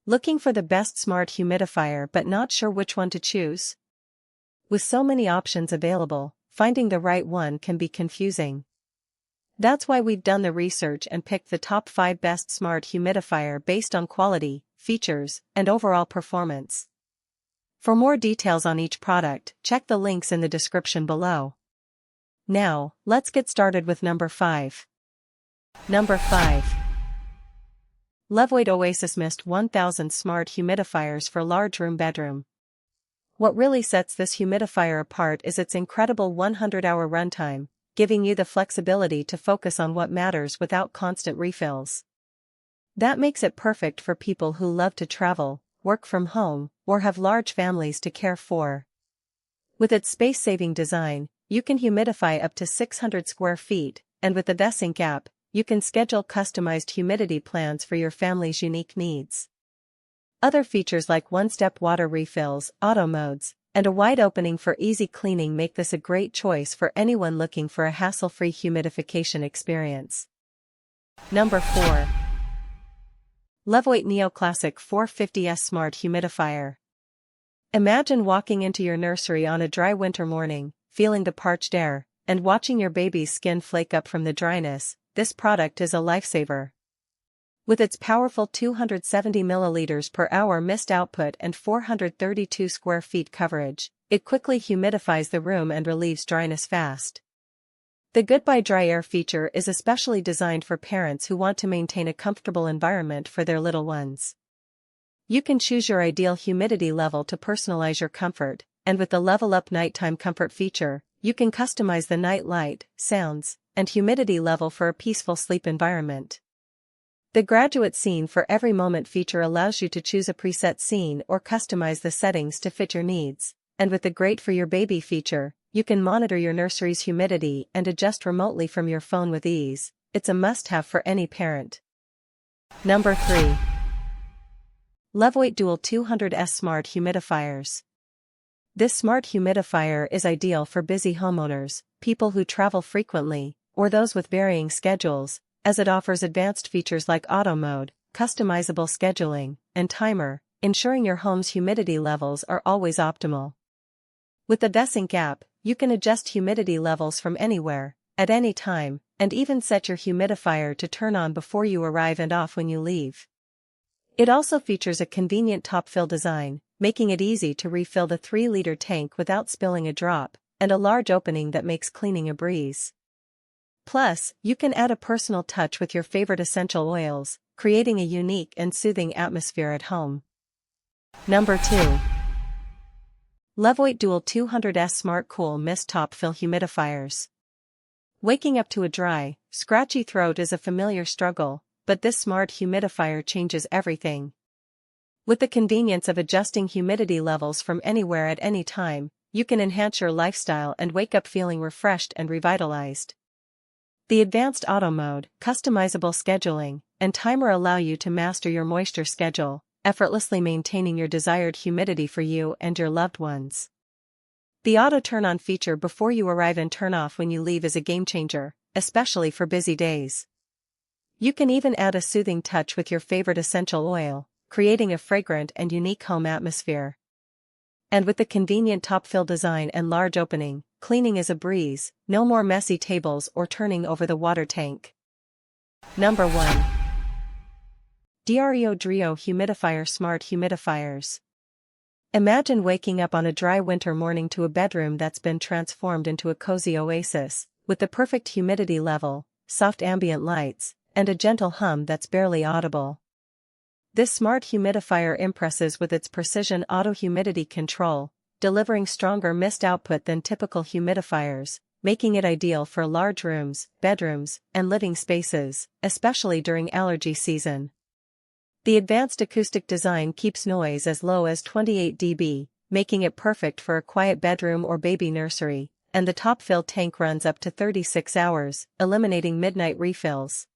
Looking for the best smart humidifier but not sure which one to choose? With so many options available, finding the right one can be confusing. That's why we've done the research and picked the top 5 best smart humidifier based on quality, features, and overall performance. For more details on each product, check the links in the description below. Now, let's get started with number 5. Number 5. Levoit OasisMist 1000 Smart Humidifiers for Large Room Bedroom. What really sets this humidifier apart is its incredible 100-hour runtime, giving you the flexibility to focus on what matters without constant refills. That makes it perfect for people who love to travel, work from home, or have large families to care for. With its space-saving design, you can humidify up to 600 square feet, and with the VESync app, you can schedule customized humidity plans for your family's unique needs. Other features like one-step water refills, auto modes, and a wide opening for easy cleaning make this a great choice for anyone looking for a hassle-free humidification experience. Number 4. Levoit NeoClassic 450S Smart Humidifier. Imagine walking into your nursery on a dry winter morning, feeling the parched air, and watching your baby's skin flake up from the dryness. This product is a lifesaver. With its powerful 270 milliliters per hour mist output and 432 square feet coverage, it quickly humidifies the room and relieves dryness fast. The Goodbye Dry Air feature is especially designed for parents who want to maintain a comfortable environment for their little ones. You can choose your ideal humidity level to personalize your comfort, and with the Level Up Nighttime Comfort feature, you can customize the night light, sounds, and humidity level for a peaceful sleep environment. The Graduate Scene for Every Moment feature allows you to choose a preset scene or customize the settings to fit your needs, and with the Great for Your Baby feature, you can monitor your nursery's humidity and adjust remotely from your phone with ease. It's a must-have for any parent. Number 3. Levoit Dual 200S Smart Humidifiers. This smart humidifier is ideal for busy homeowners, people who travel frequently, or those with varying schedules, as it offers advanced features like auto mode, customizable scheduling, and timer, ensuring your home's humidity levels are always optimal. With the VESync app, you can adjust humidity levels from anywhere, at any time, and even set your humidifier to turn on before you arrive and off when you leave. It also features a convenient top-fill design, making it easy to refill the 3-liter tank without spilling a drop, and a large opening that makes cleaning a breeze. Plus, you can add a personal touch with your favorite essential oils, creating a unique and soothing atmosphere at home. Number 2. Levoit Dual 200S Smart Cool Mist Top Fill Humidifiers. Waking up to a dry, scratchy throat is a familiar struggle, but this smart humidifier changes everything. With the convenience of adjusting humidity levels from anywhere at any time, you can enhance your lifestyle and wake up feeling refreshed and revitalized. The advanced auto mode, customizable scheduling, and timer allow you to master your moisture schedule, effortlessly maintaining your desired humidity for you and your loved ones. The auto turn-on feature before you arrive and turn off when you leave is a game-changer, especially for busy days. You can even add a soothing touch with your favorite essential oil, creating a fragrant and unique home atmosphere. And with the convenient top-fill design and large opening, cleaning is a breeze, no more messy tables or turning over the water tank. Number 1. Dreo Humidifier Smart Humidifiers. Imagine waking up on a dry winter morning to a bedroom that's been transformed into a cozy oasis, with the perfect humidity level, soft ambient lights, and a gentle hum that's barely audible. This smart humidifier impresses with its precision auto humidity control, delivering stronger mist output than typical humidifiers, making it ideal for large rooms, bedrooms, and living spaces, especially during allergy season. The advanced acoustic design keeps noise as low as 28 dB, making it perfect for a quiet bedroom or baby nursery, and the top-fill tank runs up to 36 hours, eliminating midnight refills.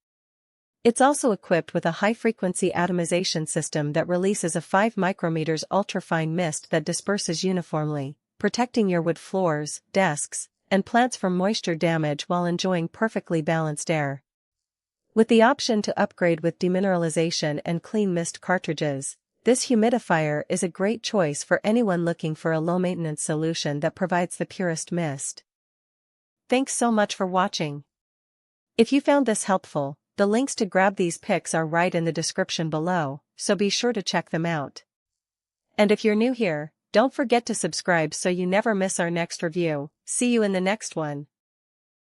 It's also equipped with a high-frequency atomization system that releases a 5 micrometers ultrafine mist that disperses uniformly, protecting your wood floors, desks, and plants from moisture damage while enjoying perfectly balanced air. With the option to upgrade with demineralization and clean mist cartridges, This humidifier is a great choice for anyone looking for a low-maintenance solution that provides the purest mist. Thanks so much for watching. If you found this helpful, the links to grab these picks are right in the description below, so be sure to check them out. And if you're new here, don't forget to subscribe so you never miss our next review. See you in the next one.